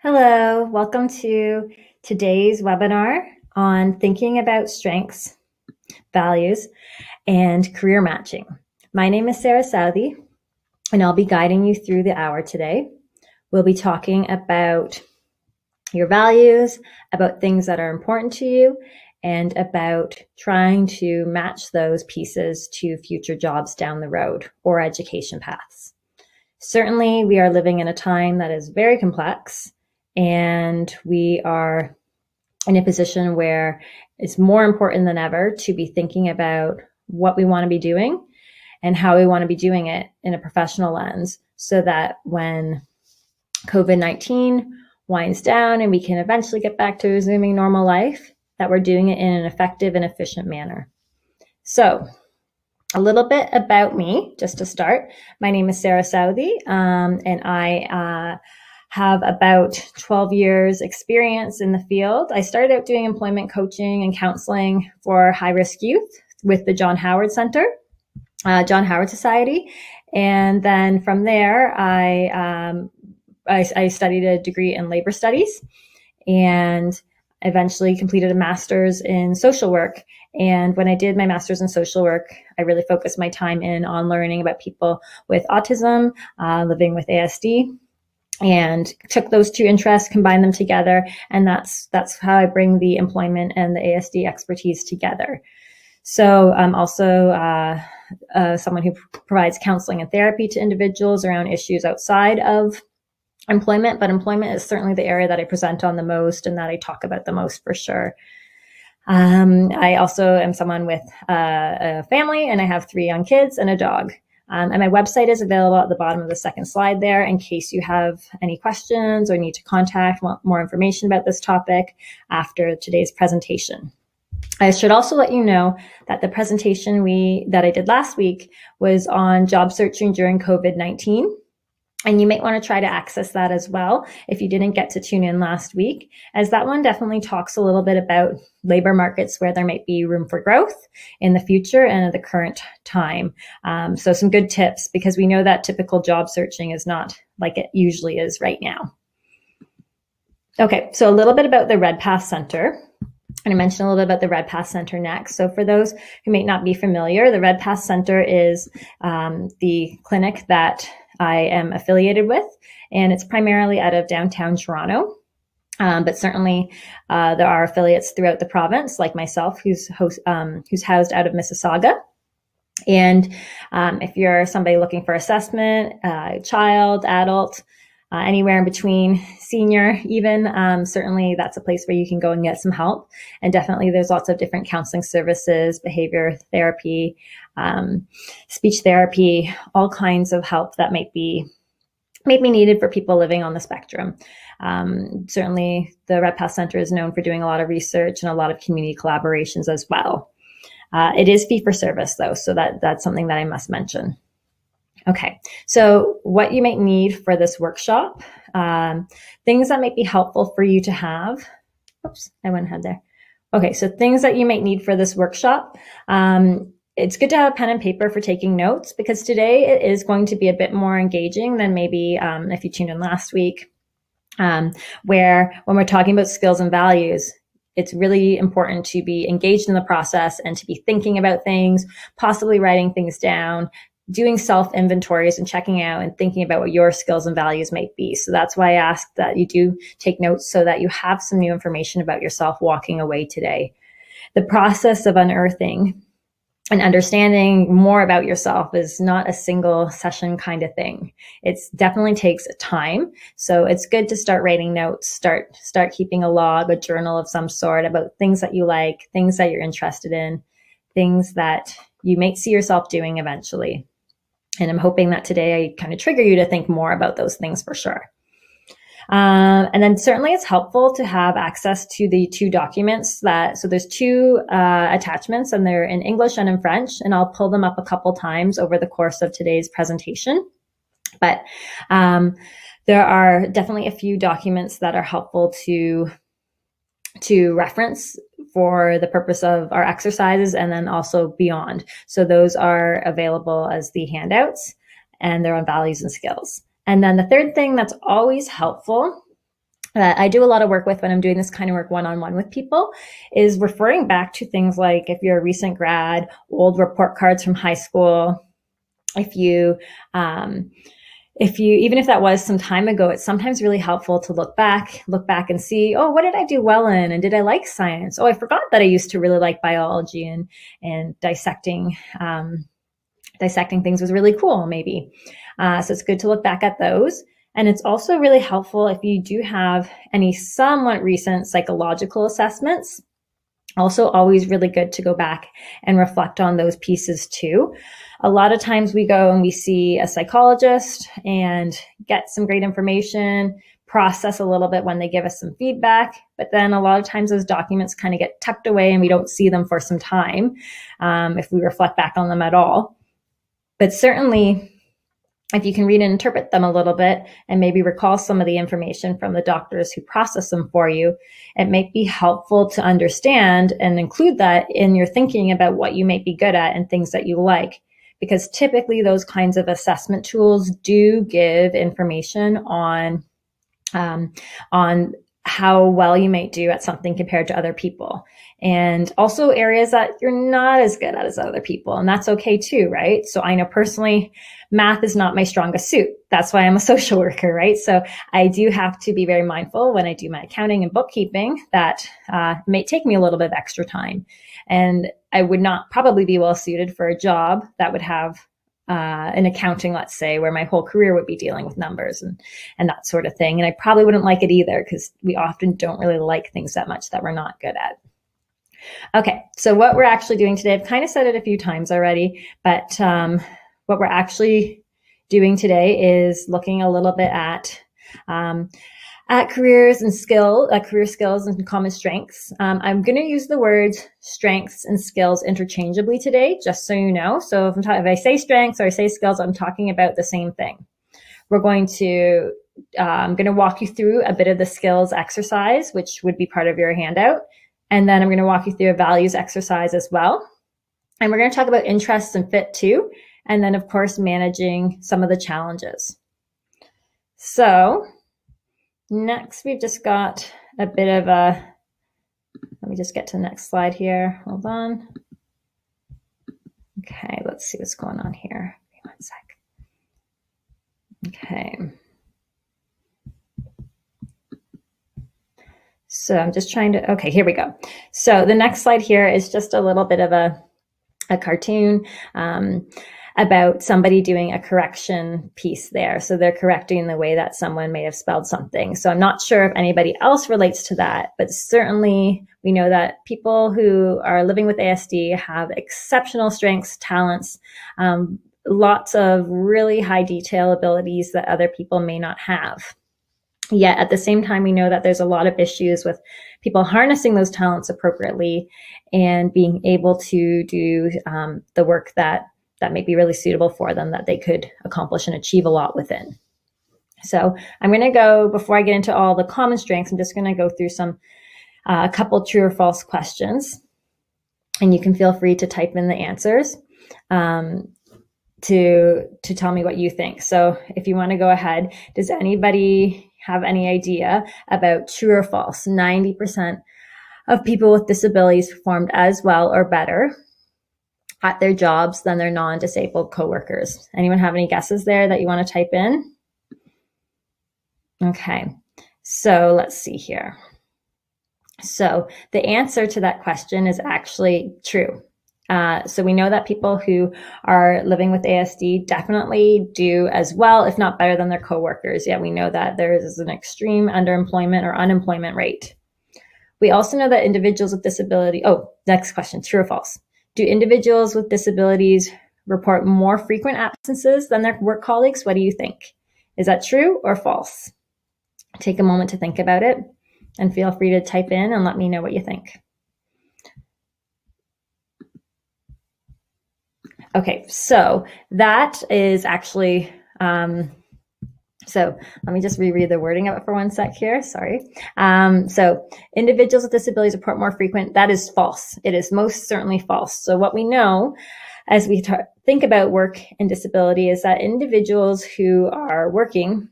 Hello, welcome to today's webinar on thinking about strengths, values, and career matching. My name is Sarah Southey, and I'll be guiding you through the hour today. We'll be talking about your values, about things that are important to you, and about trying to match those pieces to future jobs down the road or education paths. Certainly, we are living in a time that is very complex, and we are in a position where it's more important than ever to be thinking about what we want to be doing and how we want to be doing it in a professional lens, so that when COVID-19 winds down and we can eventually get back to resuming normal life, that we're doing it in an effective and efficient manner. So, a little bit about me, just to start. My name is Sarah Southey, and I have about 12 years experience in the field. I started out doing employment coaching and counseling for high-risk youth with the John Howard Center, John Howard Society. And then from there, I studied a degree in labor studies and eventually completed a master's in social work. And when I did my master's in social work, I really focused my time in on learning about people with autism, living with ASD, and took those two interests, combined them together. And that's how I bring the employment and the ASD expertise together. So I'm also someone who provides counseling and therapy to individuals around issues outside of employment, but employment is certainly the area that I present on the most and that I talk about the most for sure. I also am someone with a family, and I have 3 young kids and a dog. And my website is available at the bottom of the second slide there in case you have any questions or need to want more information about this topic after today's presentation. I should also let you know that the presentation that I did last week was on job searching during COVID-19. And you might want to try to access that as well if you didn't get to tune in last week, as that one definitely talks a little bit about labor markets where there might be room for growth in the future and at the current time. So some good tips, because we know that typical job searching is not like it usually is right now. Okay, so a little bit about the Red Path Center. And I mentioned a little bit about the Red Path Center next. So for those who may not be familiar, the Red Path Center is the clinic that I am affiliated with, and it's primarily out of downtown Toronto. But certainly there are affiliates throughout the province, like myself, who's housed out of Mississauga. And if you're somebody looking for assessment, child, adult, anywhere in between, senior even, certainly that's a place where you can go and get some help. And definitely there's lots of different counseling services, behavior therapy, speech therapy, all kinds of help that might be needed for people living on the spectrum. Certainly the Red Path Center is known for doing a lot of research and a lot of community collaborations as well. It is fee for service though, so that's something that I must mention. Okay, so what you might need for this workshop, things that might be helpful for you to have. Oops, I went ahead there. Okay, so things that you might need for this workshop. It's good to have pen and paper for taking notes, because today it is going to be a bit more engaging than maybe if you tuned in last week, where when we're talking about skills and values, it's really important to be engaged in the process and to be thinking about things, possibly writing things down, doing self-inventories and checking out and thinking about what your skills and values might be. So that's why I ask that you do take notes so that you have some new information about yourself walking away today. The process of unearthing and understanding more about yourself is not a single session kind of thing. It definitely takes time. So it's good to start writing notes, start keeping a log, a journal of some sort about things that you like, things that you're interested in, things that you might see yourself doing eventually. And I'm hoping that today I kind of trigger you to think more about those things for sure. And then certainly it's helpful to have access to the 2 documents so there's 2 attachments, and they're in English and in French, and I'll pull them up a couple times over the course of today's presentation. But there are definitely a few documents that are helpful to reference for the purpose of our exercises and then also beyond. So those are available as the handouts, and they're on values and skills. And then the third thing that's always helpful that I do a lot of work with when I'm doing this kind of work one-on-one with people is referring back to things like if you're a recent grad, old report cards from high school, if you, even if that was some time ago, it's sometimes really helpful to look back and see, oh, what did I do well in? And did I like science? Oh, I forgot that I used to really like biology and dissecting things was really cool, maybe. So it's good to look back at those. And it's also really helpful if you do have any somewhat recent psychological assessments. Also always really good to go back and reflect on those pieces too. A lot of times we go and we see a psychologist and get some great information, process a little bit when they give us some feedback, but then a lot of times those documents kind of get tucked away and we don't see them for some time if we reflect back on them at all. But certainly, if you can read and interpret them a little bit and maybe recall some of the information from the doctors who process them for you, it may be helpful to understand and include that in your thinking about what you may be good at and things that you like. Because typically those kinds of assessment tools do give information on how well you may do at something compared to other people. And also areas that you're not as good at as other people. And that's okay too, right? So I know personally, math is not my strongest suit. That's why I'm a social worker, right? So I do have to be very mindful when I do my accounting and bookkeeping that it may take me a little bit of extra time. And I would not probably be well suited for a job that would have in accounting, let's say, where my whole career would be dealing with numbers and that sort of thing. And I probably wouldn't like it either because we often don't really like things that much that we're not good at. Okay, so what we're actually doing today, I've kind of said it a few times already, but what we're actually doing today is looking a little bit at careers and career skills and common strengths. I'm going to use the words strengths and skills interchangeably today, just so you know. So if I say strengths or I say skills, I'm talking about the same thing. I'm going to walk you through a bit of the skills exercise, which would be part of your handout. And then I'm going to walk you through a values exercise as well. And we're going to talk about interests and fit too. And then, of course, managing some of the challenges. So next, we've just got a bit of let me just get to the next slide here. Hold on. Okay, let's see what's going on here. Give me 1 sec. Okay. So I'm just trying to, okay, here we go. So the next slide here is just a little bit of a cartoon about somebody doing a correction piece there. So they're correcting the way that someone may have spelled something. So I'm not sure if anybody else relates to that, but certainly we know that people who are living with ASD have exceptional strengths, talents, lots of really high detail abilities that other people may not have. Yet at the same time, we know that there's a lot of issues with people harnessing those talents appropriately and being able to do the work that may be really suitable for them, that they could accomplish and achieve a lot within. So I'm going to go, before I get into all the common strengths, I'm just going to go through a couple true or false questions. And you can feel free to type in the answers to tell me what you think. So if you want to go ahead, does anybody have any idea about true or false? 90% of people with disabilities performed as well or better at their jobs than their non-disabled coworkers. Anyone have any guesses there that you want to type in? Okay, so let's see here. So the answer to that question is actually true. So we know that people who are living with ASD definitely do as well, if not better than their coworkers. Yet we know that there is an extreme underemployment or unemployment rate. We also know that individuals with disability, next question, true or false? Do individuals with disabilities report more frequent absences than their work colleagues? What do you think? Is that true or false? Take a moment to think about it and feel free to type in and let me know what you think. Okay, so that is actually, so let me just reread the wording of it for 1 sec here, sorry. So individuals with disabilities report more frequent, that is false. It is most certainly false. So what we know as we think about work and disability is that individuals who are working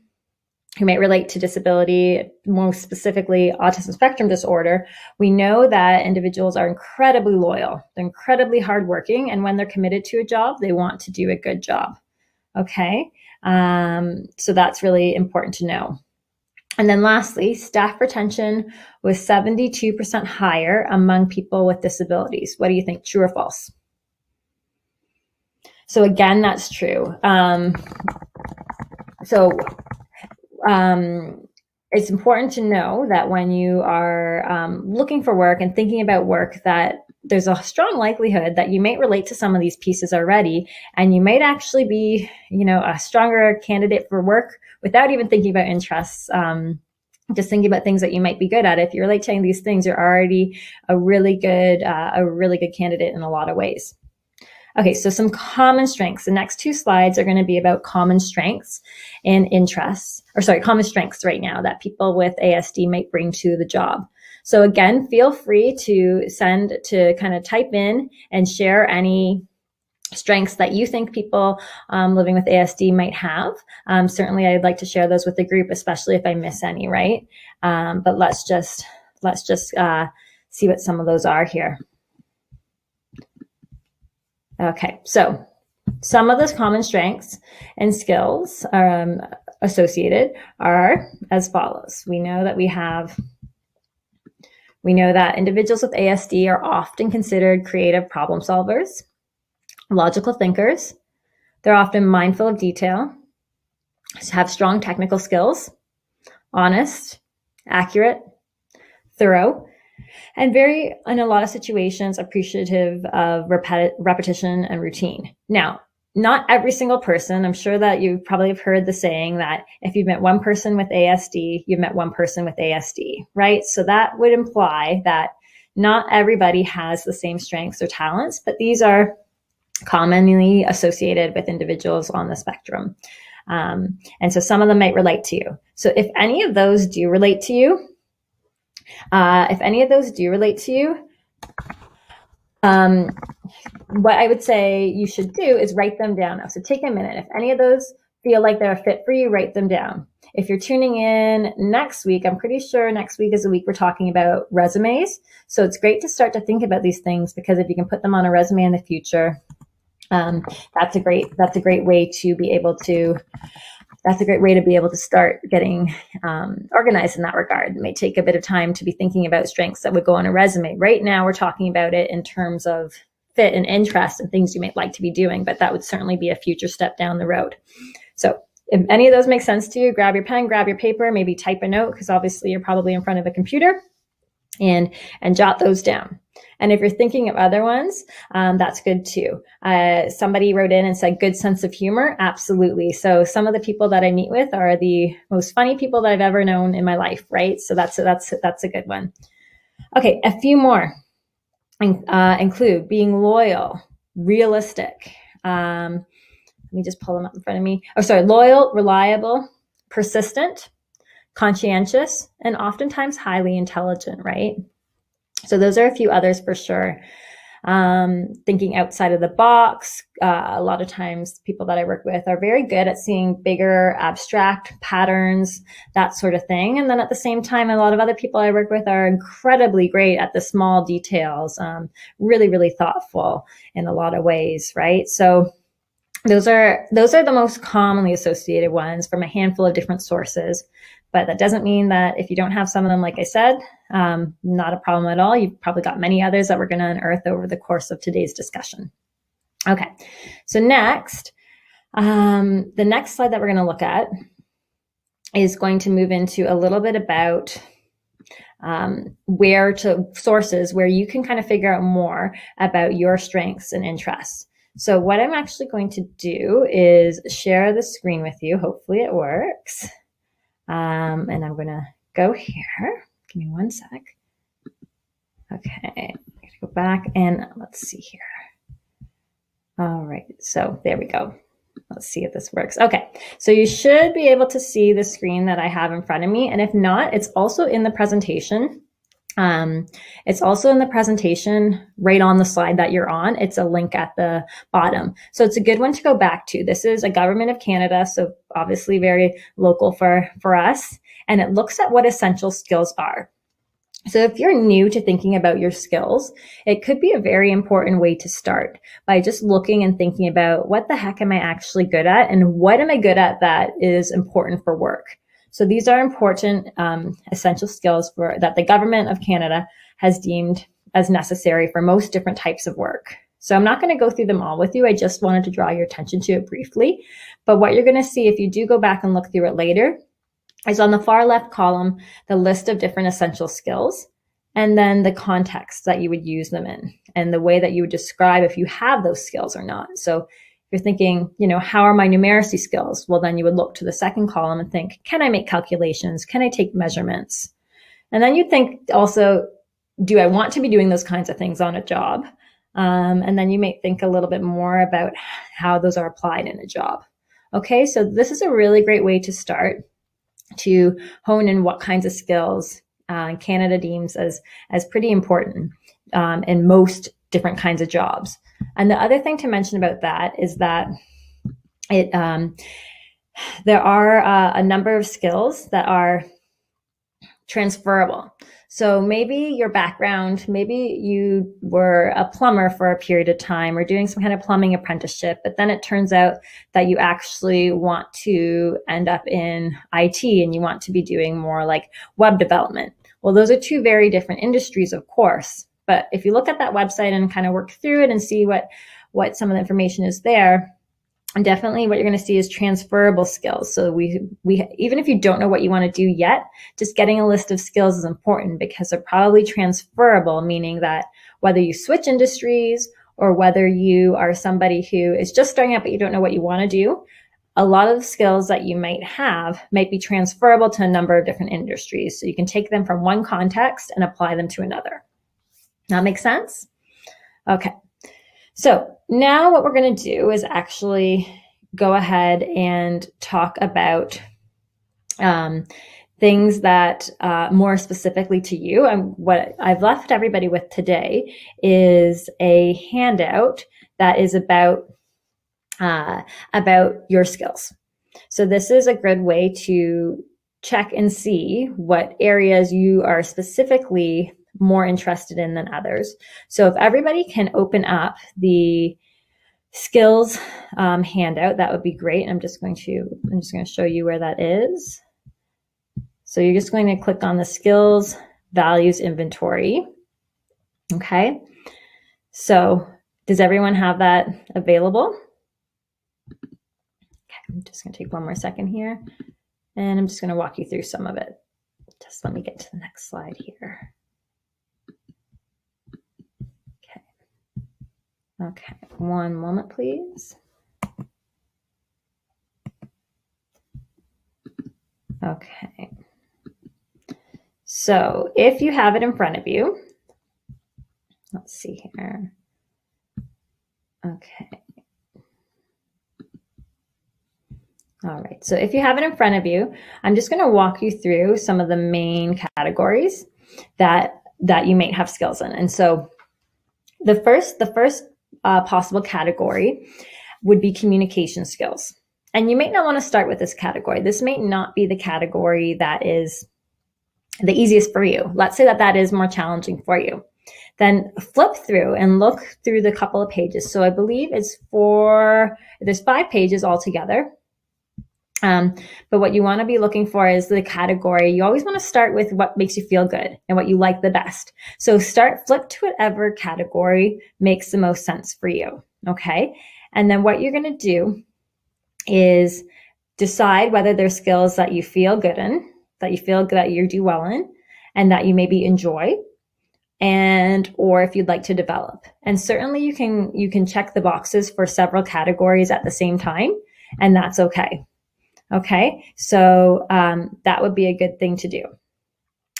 who may relate to disability, most specifically autism spectrum disorder, we know that individuals are incredibly loyal. They're incredibly hardworking. And when they're committed to a job, they want to do a good job. Okay. So that's really important to know. And then lastly, staff retention was 72% higher among people with disabilities. What do you think? True or false? So again, that's true. It's important to know that when you are looking for work and thinking about work, that there's a strong likelihood that you may relate to some of these pieces already, and you might actually be, a stronger candidate for work without even thinking about interests. Just thinking about things that you might be good at. If you relate to any of these things, you're already a really good candidate in a lot of ways. Okay, so some common strengths. The next two slides are going to be about common strengths and interests, common strengths right now that people with ASD might bring to the job. So again, feel free to kind of type in and share any strengths that you think people living with ASD might have. Certainly, I'd like to share those with the group, especially if I miss any, right? But let's just see what some of those are here. Okay, so some of the common strengths and skills associated are as follows. We know that individuals with ASD are often considered creative problem solvers, logical thinkers. They're often mindful of detail, have strong technical skills, honest, accurate, thorough, and in a lot of situations, appreciative of repetition and routine. Now, not every single person, I'm sure that you probably have heard the saying that if you've met one person with ASD, you've met one person with ASD, right? So that would imply that not everybody has the same strengths or talents, but these are commonly associated with individuals on the spectrum. And so some of them might relate to you. So if any of those do relate to you, what I would say you should do is write them down now. So take a minute. If any of those feel like they're a fit for you, write them down. If you're tuning in next week, I'm pretty sure next week is the week we're talking about resumes. So it's great to start to think about these things, because if you can put them on a resume in the future, that's a great way to be able to start getting organized in that regard. It may take a bit of time to be thinking about strengths that would go on a resume. Right now, we're talking about it in terms of fit and interest and things you might like to be doing, but that would certainly be a future step down the road. So if any of those make sense to you, grab your pen, grab your paper, maybe type a note, because obviously you're probably in front of a computer, and jot those down. And if you're thinking of other ones, that's good too. Somebody wrote in and said, good sense of humor. Absolutely. So some of the people that I meet with are the most funny people that I've ever known in my life, right? So that's a good one. Okay, a few more include being loyal, realistic. Let me just pull them up in front of me. Loyal, reliable, persistent, conscientious, and oftentimes highly intelligent, right? So those are a few others for sure. Thinking outside of the box. A lot of times people that I work with are very good at seeing bigger abstract patterns, that sort of thing. And then at the same time, a lot of other people I work with are incredibly great at the small details, really, really thoughtful in a lot of ways, right? So those are the most commonly associated ones from a handful of different sources. But that doesn't mean that if you don't have some of them, like I said, not a problem at all. You've probably got many others that we're going to unearth over the course of today's discussion. Okay, so next, the next slide that we're going to look at is going to move into a little bit about sources where you can kind of figure out more about your strengths and interests. So what I'm actually going to do is share the screen with you. Hopefully it works. And I'm going to go here. Give me one sec. Okay, I'm going to go back and let's see here. All right, so there we go. Let's see if this works. Okay, so you should be able to see the screen that I have in front of me. And if not, it's also in the presentation. It's also in the presentation right on the slide that you're on. It's a link at the bottom. So it's a good one to go back to. This is a Government of Canada, so obviously very local for us. And it looks at what essential skills are. So if you're new to thinking about your skills, it could be a very important way to start by just looking and thinking about what the heck am I actually good at and what am I good at that is important for work. So these are important essential skills that the Government of Canada has deemed as necessary for most different types of work. So I'm not going to go through them all with you. I just wanted to draw your attention to it briefly. But what you're going to see if you do go back and look through it later is on the far left column, the list of different essential skills, and then the context that you would use them in and the way that you would describe if you have those skills or not. So if you're thinking, how are my numeracy skills? Well, then you would look to the second column and think, can I make calculations? Can I take measurements? And then you think also, do I want to be doing those kinds of things on a job? And then you may think a little bit more about how those are applied in a job. Okay, so this is a really great way to start to hone in what kinds of skills Canada deems as pretty important in most different kinds of jobs. And the other thing to mention about that is that there are a number of skills that are transferable. So maybe your background, maybe you were a plumber for a period of time or doing some kind of plumbing apprenticeship, but then it turns out that you actually want to end up in IT and you want to be doing more like web development. Well, those are two very different industries, of course. But if you look at that website and kind of work through it and see what some of the information is there, and definitely what you're going to see is transferable skills. So we even if you don't know what you want to do yet, just getting a list of skills is important because they're probably transferable, meaning that whether you switch industries or whether you are somebody who is just starting out but you don't know what you want to do, a lot of the skills that you might have might be transferable to a number of different industries. So you can take them from one context and apply them to another. That makes sense? Okay. So now what we're going to do is actually go ahead and talk about things that more specifically to you. And what I've left everybody with today is a handout that is about your skills. So this is a good way to check and see what areas you are specifically more interested in than others. So if everybody can open up the skills handout, that would be great. I'm just going to show you where that is. So you're just going to click on the skills values inventory. Okay. So does everyone have that available? Okay, I'm just going to take one more second here and I'm just going to walk you through some of it. Just let me get to the next slide here. Okay, one moment, please. Okay. So if you have it in front of you, let's see here. Okay. All right, so if you have it in front of you, I'm just going to walk you through some of the main categories that you may have skills in. And so the first possible category would be communication skills. And you may not want to start with this category. This may not be the category that is the easiest for you. Let's say that is more challenging for you. Then flip through and look through the couple of pages. So I believe there's 5 pages altogether. But what you want to be looking for is the category. You always want to start with what makes you feel good and what you like the best. So flip to whatever category makes the most sense for you. Okay. And then what you're going to do is decide whether there's skills that you feel good in, that you feel that you do well in, and that you maybe enjoy, or if you'd like to develop. And certainly you can check the boxes for several categories at the same time, and that's okay. Okay, so that would be a good thing to do.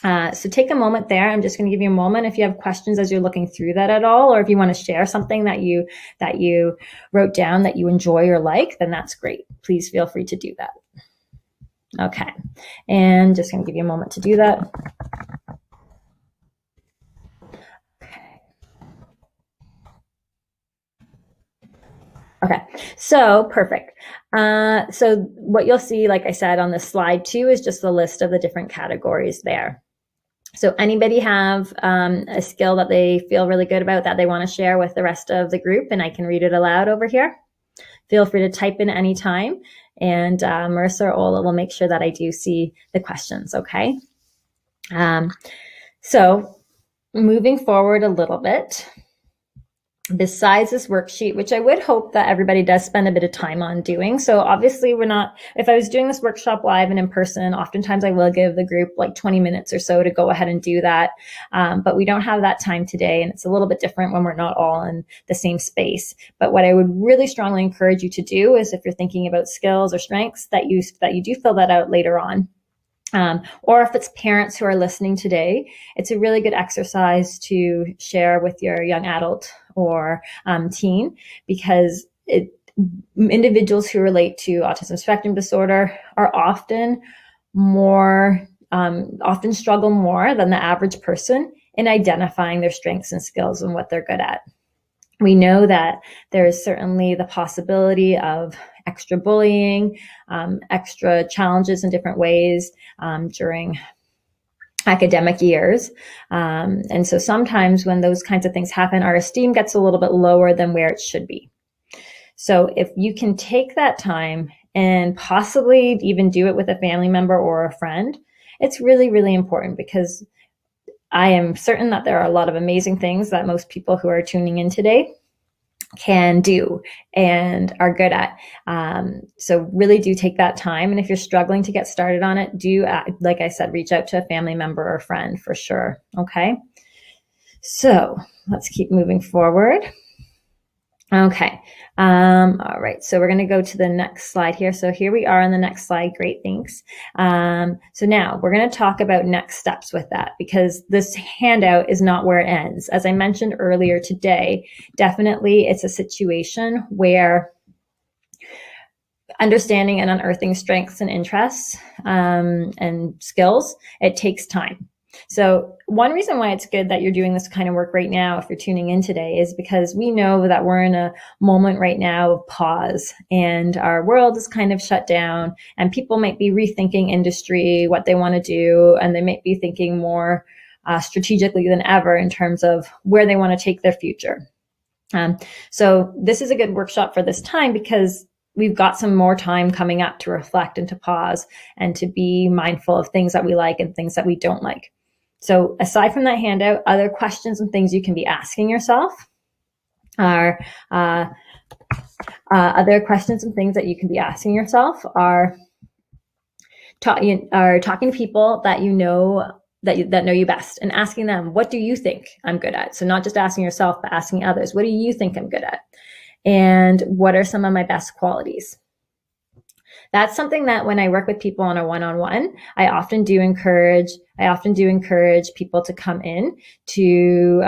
So take a moment there. I'm just going to give you a moment if you have questions as you're looking through that at all, or if you want to share something that you wrote down that you enjoy or like, then that's great. Please feel free to do that. Okay, and just going to give you a moment to do that. Okay, so perfect. So what you'll see, like I said, on the slide too, is just a list of the different categories there. So anybody have a skill that they feel really good about that they want to share with the rest of the group, and I can read it aloud over here? Feel free to type in any time, and Marissa or Ola will make sure that I do see the questions, okay? So moving forward a little bit, besides this worksheet, which I would hope that everybody does spend a bit of time on doing. So obviously we're not, if I was doing this workshop live and in person, oftentimes I will give the group like 20 minutes or so to go ahead and do that. But we don't have that time today, and it's a little bit different when we're not all in the same space. But what I would really strongly encourage you to do is, if you're thinking about skills or strengths, that you do fill that out later on. Or if it's parents who are listening today, it's a really good exercise to share with your young adult or teen, because individuals who relate to autism spectrum disorder are often struggle more than the average person in identifying their strengths and skills and what they're good at. We know that there is certainly the possibility of extra bullying, extra challenges in different ways during academic years. And so sometimes when those kinds of things happen, our esteem gets a little bit lower than where it should be. So if you can take that time and possibly even do it with a family member or a friend, it's really, really important, because I am certain that there are a lot of amazing things that most people who are tuning in today can do and are good at. So really do take that time. And if you're struggling to get started on it, do, like I said, reach out to a family member or friend for sure. Okay. So let's keep moving forward. Okay. All right. So we're going to go to the next slide here. So here we are on the next slide. Great. Thanks. So now we're going to talk about next steps with that, because this handout is not where it ends. As I mentioned earlier today, definitely it's a situation where understanding and unearthing strengths and interests, and skills, it takes time. So one reason why it's good that you're doing this kind of work right now, if you're tuning in today, is because we know that we're in a moment right now of pause, and our world is kind of shut down, and people might be rethinking industry, what they want to do, and they might be thinking more strategically than ever in terms of where they want to take their future. So this is a good workshop for this time, because we've got some more time coming up to reflect and to pause and to be mindful of things that we like and things that we don't like. So aside from that handout, other questions and things you can be asking yourself are, other questions and things that you can be asking yourself are talking to people that you know, that know you best, and asking them, what do you think I'm good at? So not just asking yourself, but asking others, what do you think I'm good at? And what are some of my best qualities? That's something that when I work with people on a one-on-one, I often do encourage people to come in to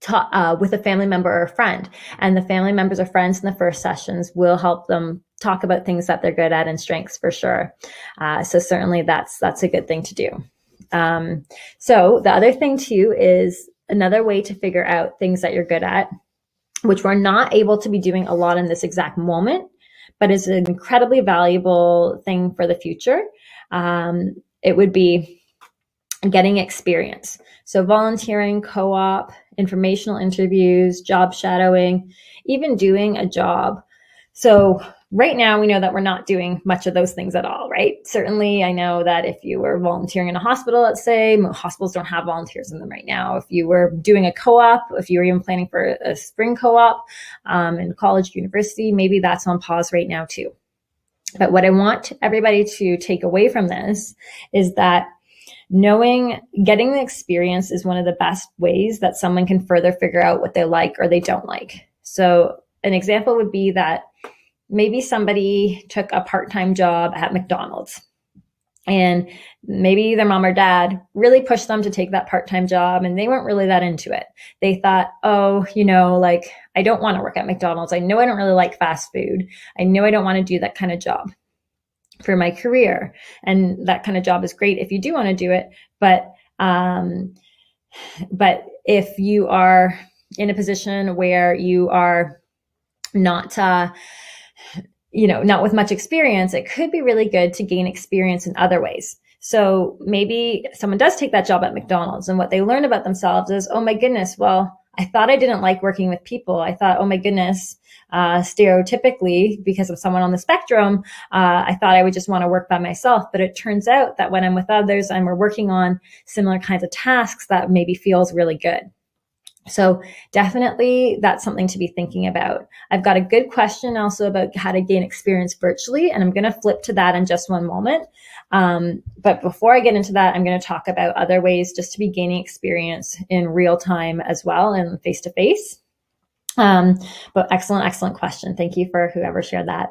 talk with a family member or a friend. And the family members or friends in the first sessions will help them talk about things that they're good at and strengths for sure. So certainly that's a good thing to do. So the other thing too is another way to figure out things that you're good at, which we're not able to be doing a lot in this exact moment, but is an incredibly valuable thing for the future. It would be getting experience. So volunteering, co-op, informational interviews, job shadowing, even doing a job. So right now we know that we're not doing much of those things at all, right? Certainly I know that if you were volunteering in a hospital, let's say, hospitals don't have volunteers in them right now. If you were doing a co-op, if you were even planning for a spring co-op in college, university, maybe that's on pause right now too. But what I want everybody to take away from this is that getting the experience is one of the best ways that someone can further figure out what they like or they don't like. So an example would be that maybe somebody took a part-time job at McDonald's, and maybe their mom or dad really pushed them to take that part-time job, and they weren't really that into it. They thought, oh, like, I don't want to work at McDonald's. I know I don't really like fast food. I know I don't want to do that kind of job for my career. And that kind of job is great if you do want to do it. But if you are in a position where you are not, not with much experience, it could be really good to gain experience in other ways. So maybe someone does take that job at McDonald's, and what they learn about themselves is, oh my goodness, well, I thought I didn't like working with people. I thought, oh my goodness, stereotypically, because of someone on the spectrum, I thought I would just want to work by myself. But it turns out that when I'm with others and we're working on similar kinds of tasks, that maybe feels really good. So definitely that's something to be thinking about. I've got a good question also about how to gain experience virtually, and I'm going to flip to that in just one moment. But before I get into that, I'm going to talk about other ways just to be gaining experience in real time as well and face to face. But excellent question. Thank you for whoever shared that.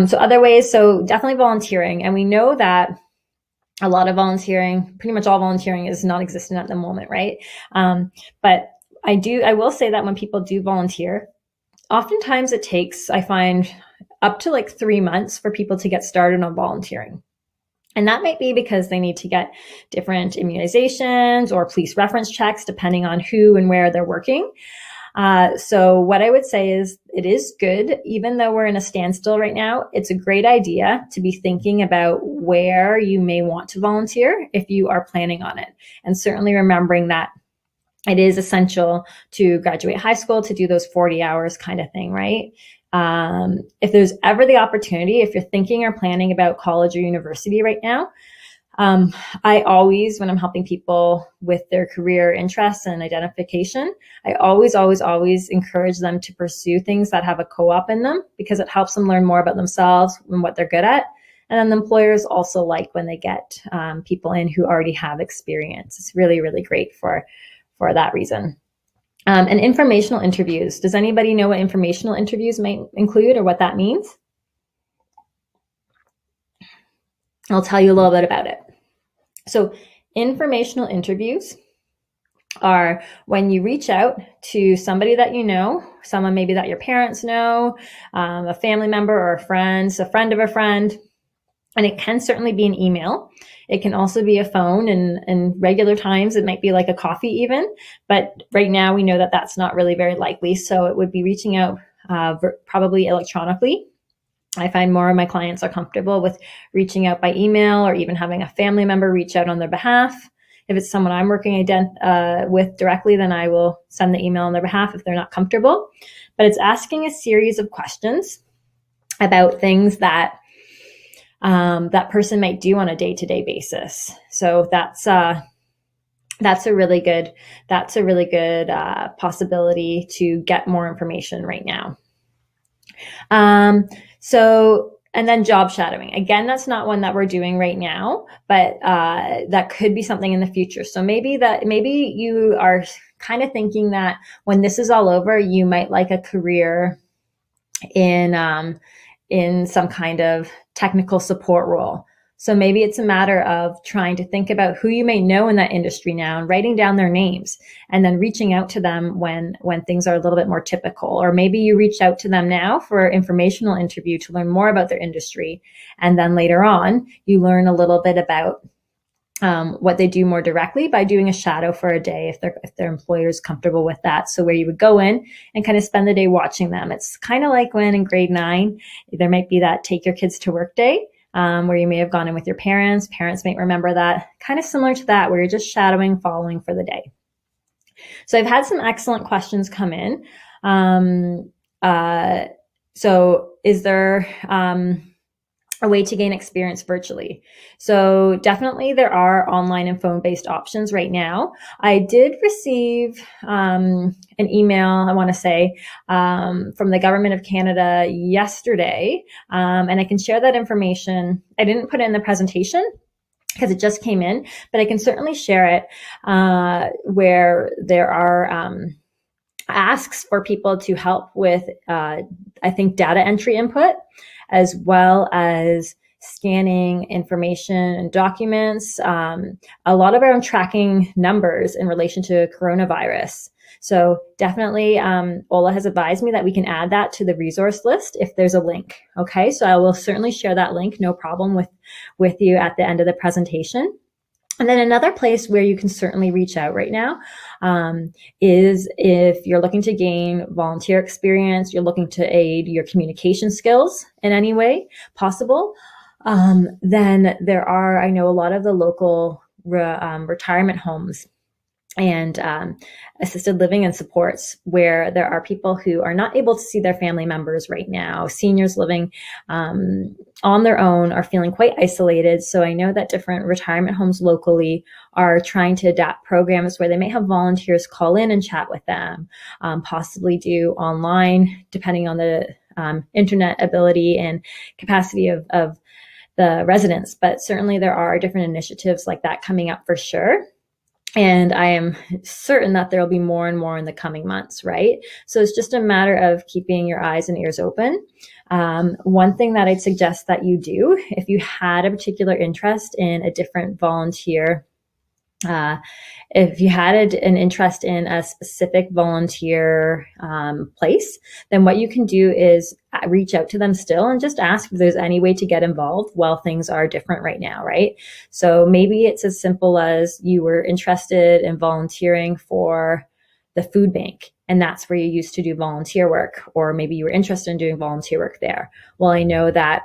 So other ways, so definitely volunteering. And we know that a lot of volunteering, pretty much all volunteering is non-existent at the moment, right? But I will say that when people do volunteer, oftentimes it takes, I find, up to like 3 months for people to get started on volunteering. And that might be because they need to get different immunizations or police reference checks, depending on who and where they're working. So what I would say is it is good, even though we're in a standstill right now, it's a great idea to be thinking about where you may want to volunteer if you are planning on it. And certainly remembering that it is essential to graduate high school to do those 40 hours kind of thing, right? If there's ever the opportunity, if you're thinking or planning about college or university right now, I always, when I'm helping people with their career interests and identification, I always encourage them to pursue things that have a co-op in them, because it helps them learn more about themselves and what they're good at. And then the employers also like when they get people in who already have experience. It's really, really great for that reason. And informational interviews. Does anybody know what informational interviews might include or what that means? I'll tell you a little bit about it. So informational interviews are when you reach out to somebody that you know, someone maybe that your parents know, a family member or a friend of a friend, and it can certainly be an email. It can also be a phone, and regular times it might be like a coffee even, but right now we know that that's not really very likely. So it would be reaching out probably electronically. I find more of my clients are comfortable with reaching out by email, or even having a family member reach out on their behalf. If it's someone I'm working with directly, then I will send the email on their behalf if they're not comfortable. But it's asking a series of questions about things that that person might do on a day-to-day basis. So that's a really good possibility to get more information right now. And then job shadowing. Again, that's not one that we're doing right now, but that could be something in the future. So maybe you are kind of thinking that when this is all over, you might like a career in some kind of technical support role. So maybe it's a matter of trying to think about who you may know in that industry now and writing down their names, and then reaching out to them when things are a little bit more typical. Or maybe you reach out to them now for an informational interview to learn more about their industry. And then later on, you learn a little bit about what they do more directly by doing a shadow for a day if their employer is comfortable with that. So where you would go in and kind of spend the day watching them. It's kind of like when in grade 9, there might be that take your kids to work day. Where you may have gone in with your parents. Parents might remember that. Kind of similar to that, where you're just shadowing, following for the day. So I've had some excellent questions come in. So is there a way to gain experience virtually? So definitely there are online and phone-based options right now. I did receive an email, I want to say, from the Government of Canada yesterday, and I can share that information. I didn't put it in the presentation because it just came in, but I can certainly share it, where there are asks for people to help with, I think, data entry input, as well as scanning information and documents, a lot of our own tracking numbers in relation to coronavirus. So definitely, Ola has advised me that we can add that to the resource list if there's a link. Okay, so I will certainly share that link, no problem, with you at the end of the presentation. And then another place where you can certainly reach out right now is if you're looking to gain volunteer experience, you're looking to aid your communication skills in any way possible, then there are, I know a lot of the local retirement homes and assisted living and supports where there are people who are not able to see their family members right now, seniors living on their own, are feeling quite isolated. So I know that different retirement homes locally are trying to adapt programs where they may have volunteers call in and chat with them, possibly do online, depending on the internet ability and capacity of the residents. But certainly there are different initiatives like that coming up for sure. And I am certain that there will be more and more in the coming months, right? So it's just a matter of keeping your eyes and ears open. One thing that I'd suggest that you do, if you had a particular interest in a different volunteer, if you had an interest in a specific volunteer place, then what you can do is reach out to them still and just ask if there's any way to get involved while things are different right now, right? So maybe it's as simple as you were interested in volunteering for the food bank, and that's where you used to do volunteer work, or maybe you were interested in doing volunteer work there. Well, I know that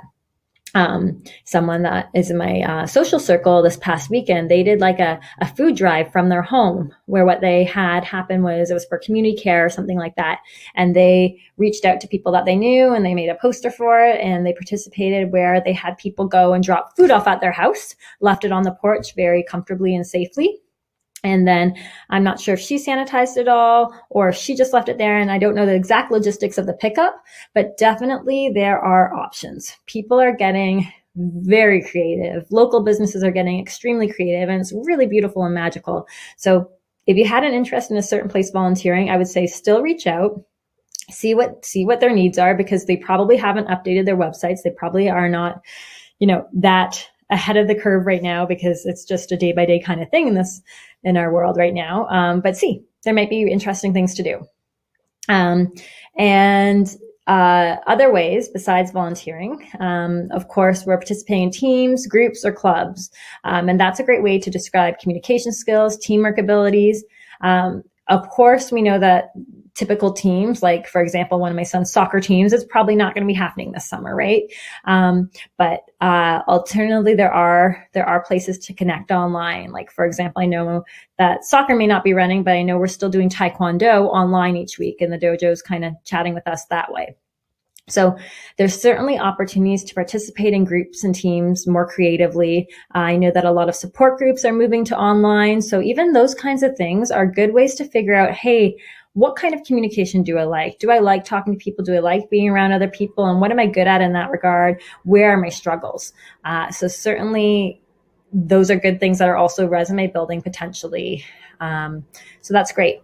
someone that is in my social circle this past weekend, they did like a food drive from their home, where what they had happen was it was for community care or something like that. And they reached out to people that they knew and they made a poster for it, and they participated where they had people go and drop food off at their house, left it on the porch very comfortably and safely. And then I'm not sure if she sanitized it all or if she just left it there. And I don't know the exact logistics of the pickup, but definitely there are options. People are getting very creative. Local businesses are getting extremely creative, and it's really beautiful and magical. So if you had an interest in a certain place volunteering, I would say still reach out, see what their needs are, because they probably haven't updated their websites. They probably are not, that ahead of the curve right now, because it's just a day by day kind of thing in our world right now. But see, there might be interesting things to do. And other ways besides volunteering, of course, we're participating in teams, groups, or clubs. And that's a great way to describe communication skills, teamwork abilities. Of course, we know that typical teams, like, for example, one of my son's soccer teams, is probably not going to be happening this summer, right? But alternatively, there are places to connect online. Like, for example, I know that soccer may not be running, but I know we're still doing Taekwondo online each week, and the dojo's kind of chatting with us that way. So there's certainly opportunities to participate in groups and teams more creatively. I know that a lot of support groups are moving to online. So even those kinds of things are good ways to figure out, hey, what kind of communication do I like? Do I like talking to people? Do I like being around other people? And what am I good at in that regard? Where are my struggles? So certainly those are good things that are also resume building potentially. So that's great.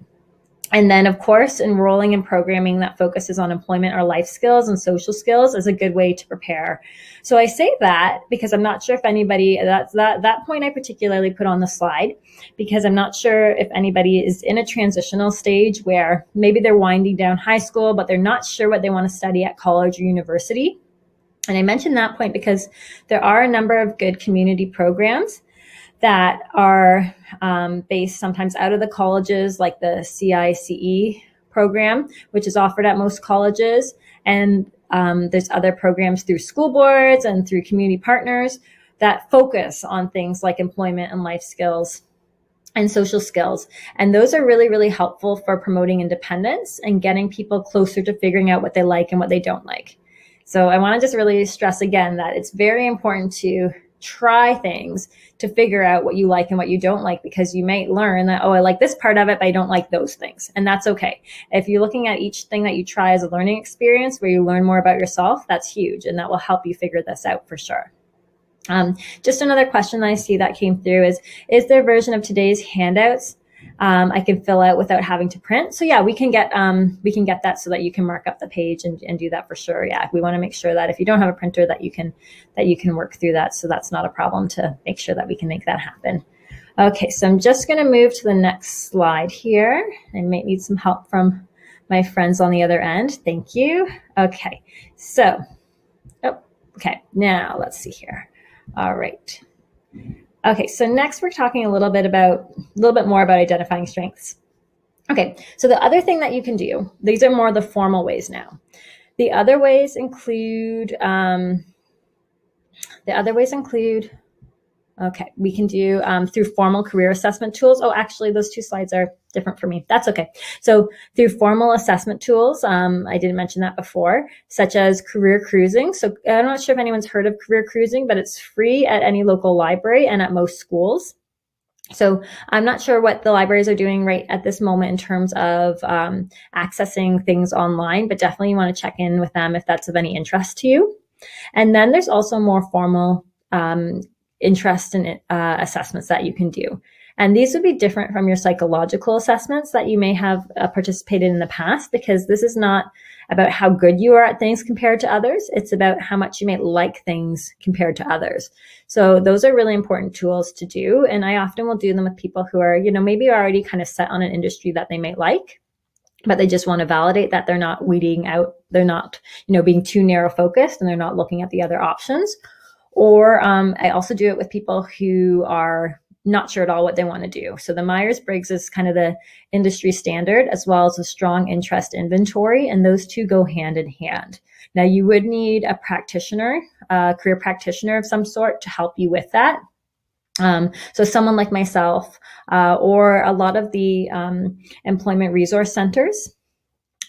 And then, of course, enrolling in programming that focuses on employment or life skills and social skills is a good way to prepare. So I say that because I'm not sure if anybody, that point I particularly put on the slide, because I'm not sure if anybody is in a transitional stage where maybe they're winding down high school, but they're not sure what they want to study at college or university. And I mentioned that point because there are a number of good community programs that are based sometimes out of the colleges, like the CICE program, which is offered at most colleges. And there's other programs through school boards and through community partners that focus on things like employment and life skills and social skills. And those are really, really helpful for promoting independence and getting people closer to figuring out what they like and what they don't like. So I want to just really stress again that it's very important to try things to figure out what you like and what you don't like, because you might learn that, oh, I like this part of it, but I don't like those things. And that's okay. If you're looking at each thing that you try as a learning experience where you learn more about yourself, that's huge. And that will help you figure this out for sure. Just another question that I see that came through is there a version of today's handouts I can fill out without having to print? So yeah, we can get that so that you can mark up the page and do that for sure. Yeah, we want to make sure that if you don't have a printer that you can work through that. So that's not a problem to make sure that we can make that happen. Okay, so I'm just going to move to the next slide here. I might need some help from my friends on the other end. Thank you. Okay, so, okay, now let's see here. All right. Okay, so next we're talking a little bit more about identifying strengths. Okay, so the other thing that you can do, these are more the formal ways now. The other ways include, okay, we can do through formal career assessment tools. Oh, actually, those two slides are different for me. That's okay. So through formal assessment tools, I didn't mention that before, such as career cruising. So I'm not sure if anyone's heard of career cruising, but it's free at any local library and at most schools. So I'm not sure what the libraries are doing right at this moment in terms of accessing things online, but definitely you want to check in with them if that's of any interest to you. And then there's also more formal interest in assessments that you can do. And these would be different from your psychological assessments that you may have participated in the past, because this is not about how good you are at things compared to others. It's about how much you may like things compared to others. So those are really important tools to do. And I often will do them with people who are, maybe already kind of set on an industry that they might like, but they just want to validate that they're not weeding out, they're not, being too narrow focused, and they're not looking at the other options. Or I also do it with people who are not sure at all what they want to do. So the Myers-Briggs is kind of the industry standard, as well as a strong interest inventory, and those two go hand in hand. Now, you would need a practitioner, a career practitioner of some sort to help you with that. So someone like myself, or a lot of the employment resource centers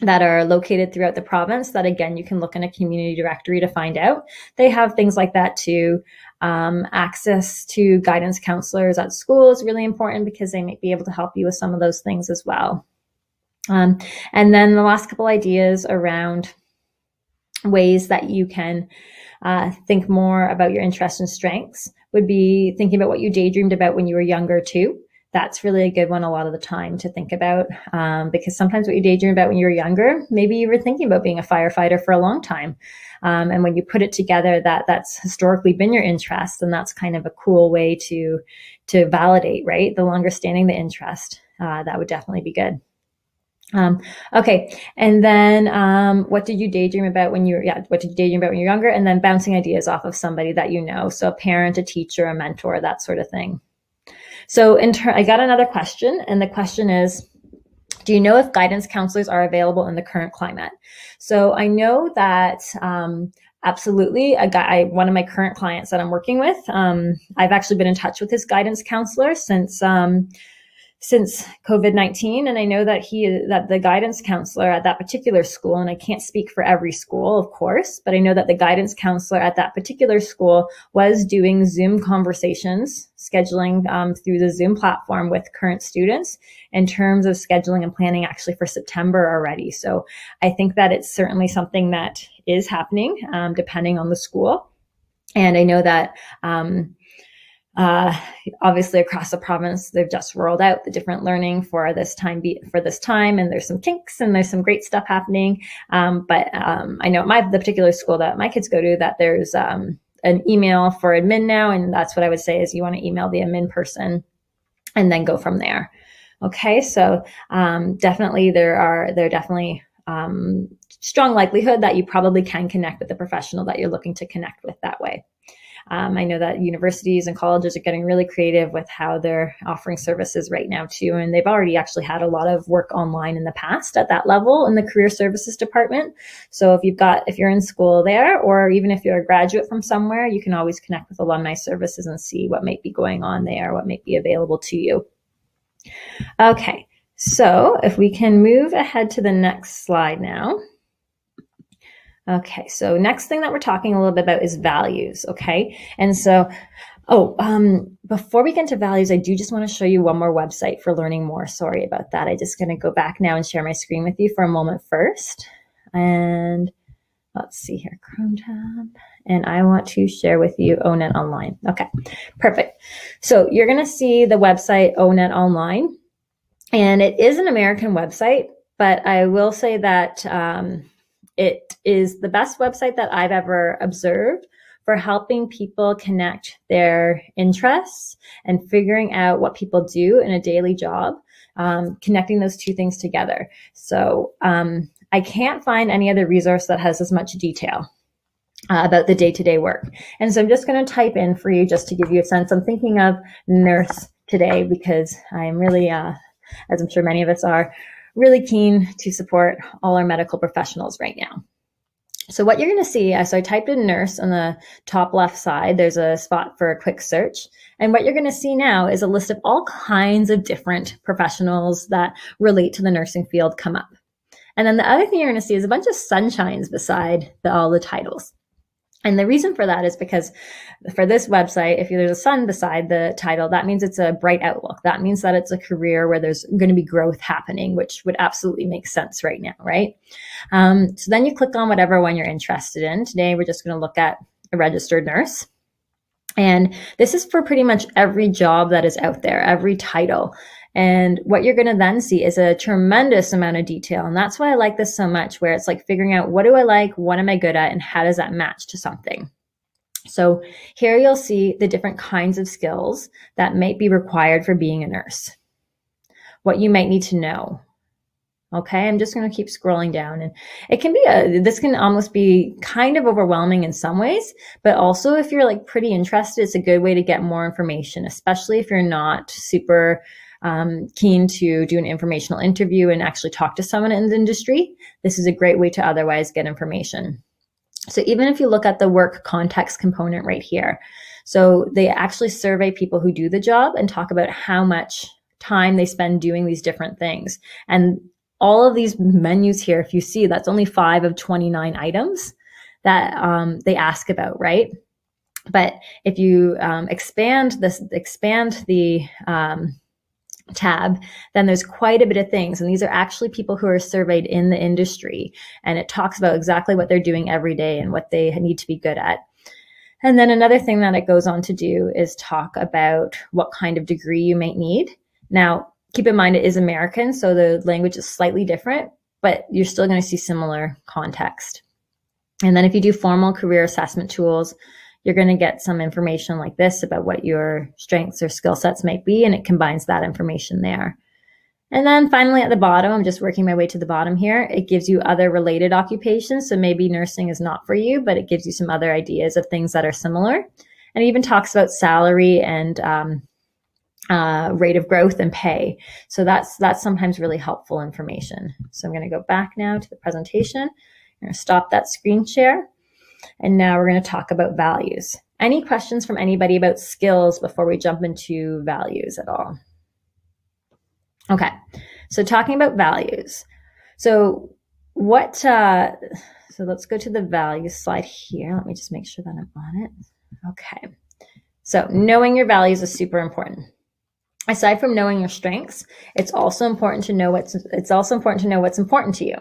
that are located throughout the province, that again, you can look in a community directory to find out. They have things like that too. Access to guidance counselors at school is really important, because they might be able to help you with some of those things as well. And then the last couple ideas around ways that you can think more about your interests and strengths would be thinking about what you daydreamed about when you were younger too. That's really a good one a lot of the time to think about, because sometimes what you daydream about when you were younger, maybe you were thinking about being a firefighter for a long time. And when you put it together, that's historically been your interest, and that's kind of a cool way to validate, right? The longer standing the interest, that would definitely be good. Okay. And then, what did you daydream about when you're younger? And then bouncing ideas off of somebody that you know. So a parent, a teacher, a mentor, that sort of thing. So I got another question, and the question is, do you know if guidance counselors are available in the current climate? So I know that absolutely, one of my current clients that I'm working with, I've actually been in touch with his guidance counselor since COVID-19. And I know that that the guidance counselor at that particular school, and I can't speak for every school, of course, but I know that the guidance counselor at that particular school was doing Zoom conversations, scheduling through the Zoom platform with current students in terms of scheduling and planning actually for September already. So I think that it's certainly something that is happening, depending on the school. And I know that, obviously across the province, they've just rolled out the different learning for this time, and there's some kinks and there's some great stuff happening. But I know at the particular school that my kids go to, that there's an email for admin now, and that's what I would say is you want to email the admin person and then go from there. Okay, so definitely there definitely strong likelihood that you probably can connect with the professional that you're looking to connect with that way. I know that universities and colleges are getting really creative with how they're offering services right now too. And they've already actually had a lot of work online in the past at that level in the career services department. So if you're in school there, or even if you're a graduate from somewhere, you can always connect with alumni services and see what might be going on there, what might be available to you. Okay, so if we can move ahead to the next slide now. Okay, so next thing that we're talking a little bit about is values, okay? And so, before we get into values, I do just want to show you one more website for learning more. Sorry about that. I'm just going to go back now and share my screen with you for a moment first. And let's see here, Chrome tab. And I want to share with you ONET Online. Okay, perfect. So you're going to see the website ONET Online. And it is an American website, but I will say that it is the best website that I've ever observed for helping people connect their interests and figuring out what people do in a daily job, connecting those two things together. So I can't find any other resource that has as much detail. about the day-to-day work. And so I'm just going to type in for you just to give you a sense. I'm thinking of nurse today because I'm really, as I'm sure many of us are, really keen to support all our medical professionals right now. So what you're going to see, so I typed in nurse on the top left side. There's a spot for a quick search. And what you're going to see now is a list of all kinds of different professionals that relate to the nursing field come up. And then the other thing you're going to see is a bunch of sunshines beside all the titles. And the reason for that is because for this website, if there's a sun beside the title, that means it's a bright outlook. That means that it's a career where there's going to be growth happening, which would absolutely make sense right now, right? So then you click on whatever one you're interested in. Today, we're just going to look at a registered nurse. And this is for pretty much every job that is out there, every title. And what you're going to then see is a tremendous amount of detail. And that's why I like this so much, where it's like figuring out what do I like, what am I good at, and how does that match to something? So here you'll see the different kinds of skills that might be required for being a nurse, what you might need to know. Okay, I'm just going to keep scrolling down, and it can be this can almost be kind of overwhelming in some ways, but also if you're like pretty interested, it's a good way to get more information, especially if you're not super keen to do an informational interview and actually talk to someone in the industry. This is a great way to otherwise get information. So even if you look at the work context component right here, so they actually survey people who do the job and talk about how much time they spend doing these different things. And all of these menus here, if you see, that's only 5 of 29 items that they ask about, right? But if you expand the tab, then there's quite a bit of things. And these are actually people who are surveyed in the industry. And it talks about exactly what they're doing every day and what they need to be good at. And then another thing that it goes on to do is talk about what kind of degree you might need. Now, keep in mind it is American, so the language is slightly different, but you're still going to see similar context. And then if you do formal career assessment tools, you're going to get some information like this about what your strengths or skill sets might be, and it combines that information there. And then finally at the bottom, I'm just working my way to the bottom here, it gives you other related occupations. So maybe nursing is not for you, but it gives you some other ideas of things that are similar. And it even talks about salary and rate of growth and pay. So that's sometimes really helpful information. So I'm going to go back now to the presentation. I'm going to stop that screen share. And now we're going to talk about values. Any questions from anybody about skills before we jump into values at all? Okay, so talking about values. So so let's go to the values slide here. Let me just make sure that I'm on it. Okay, so knowing your values is super important. Aside from knowing your strengths, it's also important to know what's important to you.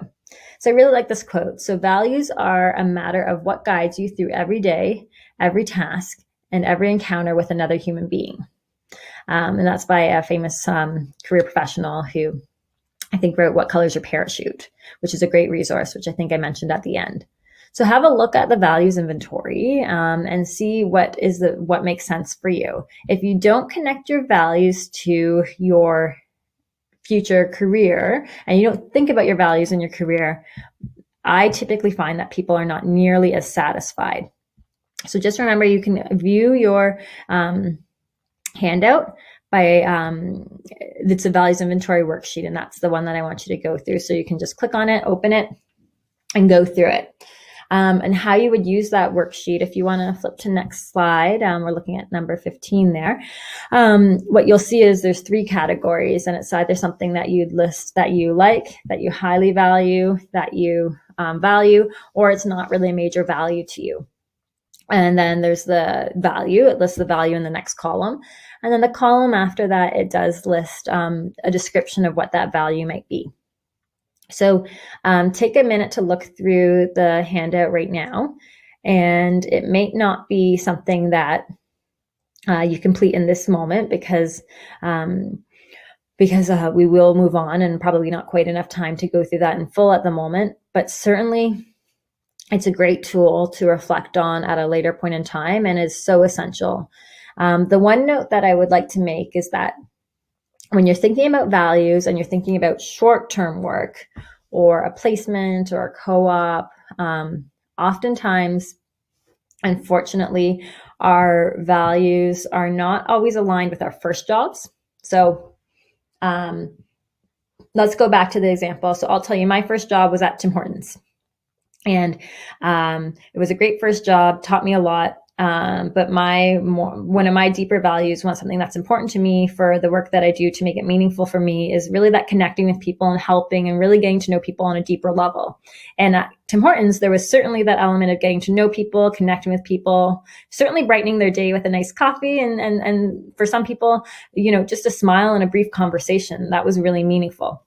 So I really like this quote. So values are a matter of what guides you through every day, every task, and every encounter with another human being. And that's by a famous career professional who I think wrote What Color's Your Parachute, which is a great resource, which I think I mentioned at the end. So have a look at the values inventory and see what makes sense for you. If you don't connect your values to your future career and you don't think about your values in your career, I typically find that people are not nearly as satisfied. So just remember, you can view your handout by it's a values inventory worksheet, and that's the one that I want you to go through. So you can just click on it, open it, and go through it. And how you would use that worksheet, if you want to flip to next slide, we're looking at number 15 there. What you'll see is there's 3 categories, and it's either something that you'd list that you like, that you highly value, that you value, or it's not really a major value to you. And then there's the value. It lists the value in the next column. And then the column after that, it does list a description of what that value might be. So take a minute to look through the handout right now, and it may not be something that you complete in this moment because we will move on and probably not quite enough time to go through that in full at the moment, but certainly it's a great tool to reflect on at a later point in time and is so essential. The one note that I would like to make is that when you're thinking about values and you're thinking about short-term work or a placement or a co-op, oftentimes Unfortunately, our values are not always aligned with our first jobs. So let's go back to the example. So I'll tell you, my first job was at Tim Hortons. And it was a great first job, taught me a lot. But one of my deeper values, something that's important to me for the work that I do to make it meaningful for me, is really that connecting with people and helping and really getting to know people on a deeper level. And at Tim Hortons, there was certainly that element of getting to know people, connecting with people, certainly brightening their day with a nice coffee. And for some people, just a smile and a brief conversation, that was really meaningful.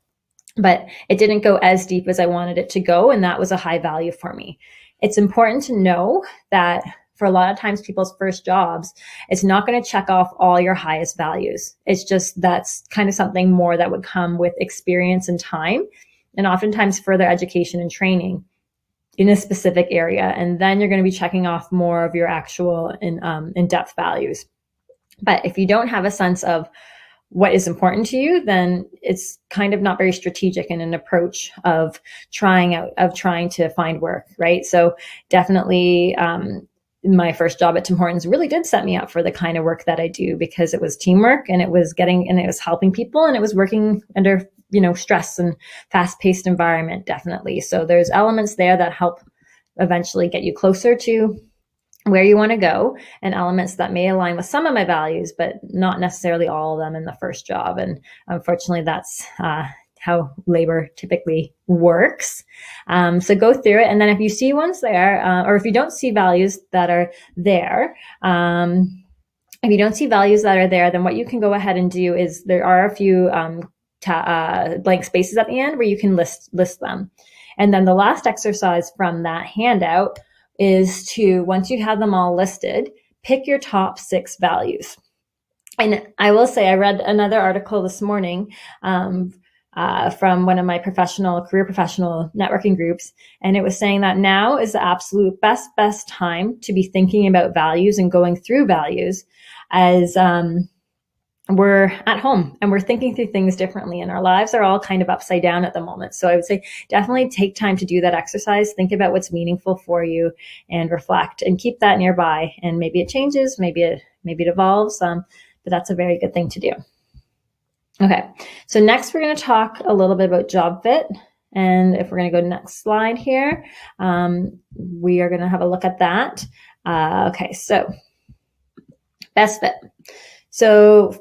But it didn't go as deep as I wanted it to go. And that was a high value for me. It's important to know that for a lot of times people's first jobs, it's not going to check off all your highest values. It's just that's kind of something more that would come with experience and time, and oftentimes further education and training in a specific area. And then you're going to be checking off more of your actual in-depth values. But if you don't have a sense of what is important to you, then it's kind of not very strategic in an approach of trying to find work, right? So definitely, my first job at Tim Hortons really did set me up for the kind of work that I do, because it was teamwork and it was helping people, and it was working under, stress and fast-paced environment, definitely. So there's elements there that help eventually get you closer to where you want to go, and elements that may align with some of my values, but not necessarily all of them in the first job. And unfortunately, that's how labor typically works. So go through it. And then if you see ones there, or if you don't see values that are there, then what you can go ahead and do is there are a few blank spaces at the end where you can list them. And then the last exercise from that handout is to, once you have them all listed, pick your top 6 values. And I will say, I read another article this morning from one of my career professional networking groups, and it was saying that now is the absolute best time to be thinking about values and going through values, as we're at home and we're thinking through things differently, and our lives are all kind of upside down at the moment. So I would say definitely take time to do that exercise. Think about what's meaningful for you and reflect, and keep that nearby. And maybe it changes, maybe it evolves, but that's a very good thing to do. Okay, so next we're going to talk a little bit about job fit. And if we're going to go to the next slide here, we are going to have a look at that. Okay, so best fit. So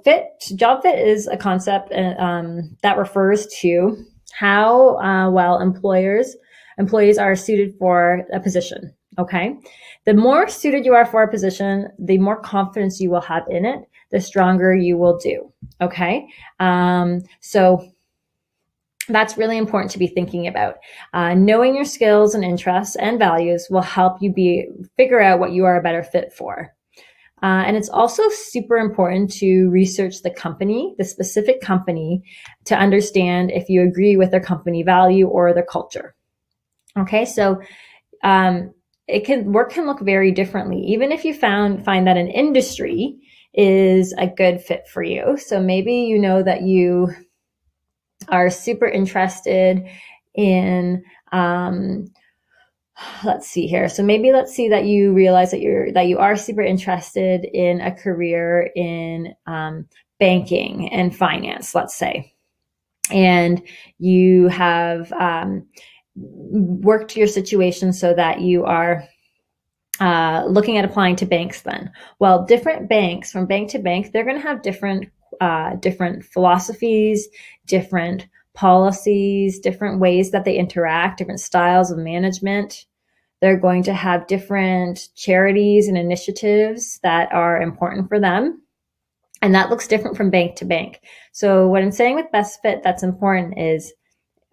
job fit is a concept that refers to how well employees are suited for a position. Okay, the more suited you are for a position, the more confidence you will have in it, the stronger you will do. Okay, so that's really important to be thinking about. Knowing your skills and interests and values will help you figure out what you are a better fit for. And it's also super important to research the specific company, to understand if you agree with their company value or their culture. Okay, so work can look very differently, even if you find that an industry is a good fit for you. So maybe you know that you are super interested in let's see here. So maybe let's see that you realize that you are super interested in a career in banking and finance, let's say, and you have worked your situation so that you are looking at applying to banks. Then, well, different banks, from bank to bank, they're going to have different philosophies, different policies, different ways that they interact, different styles of management. They're going to have different charities and initiatives that are important for them. And that looks different from bank to bank. So what I'm saying with best fit that's important is,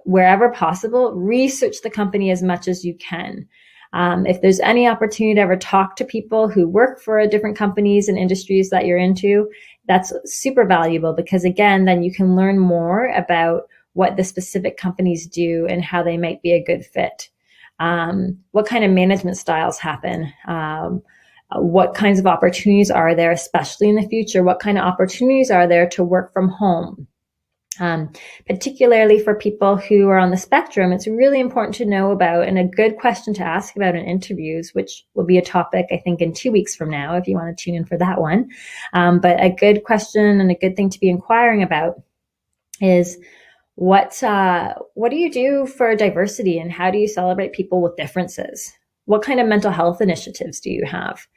wherever possible, research the company as much as you can. If there's any opportunity to ever talk to people who work for different companies and industries that you're into, that's super valuable, because again, then you can learn more about what the specific companies do and how they might be a good fit. What kind of management styles happen? What kinds of opportunities are there, especially in the future? What kind of opportunities are there to work from home? Particularly for people who are on the spectrum, it's really important to know about, and a good question to ask about in interviews, which will be a topic, I think, in 2 weeks from now, if you want to tune in for that one. But a good question and a good thing to be inquiring about is what do you do for diversity, and how do you celebrate people with differences? What kind of mental health initiatives do you have?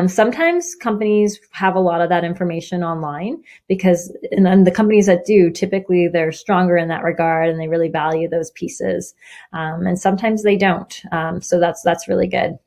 Sometimes companies have a lot of that information online because, and the companies that do, typically they're stronger in that regard and they really value those pieces. And sometimes they don't. So that's really good.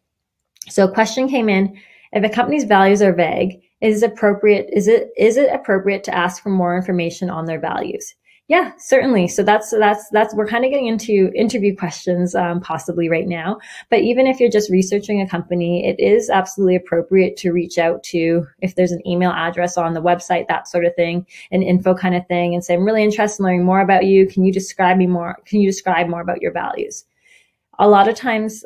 So a question came in: if a company's values are vague, is it appropriate to ask for more information on their values? Yeah, certainly. So that's we're kind of getting into interview questions, possibly right now. But even if you're just researching a company, it is absolutely appropriate to reach out to, if there's an email address on the website, that sort of thing, an info kind of thing, and say, I'm really interested in learning more about you. Can you describe more about your values? A lot of times,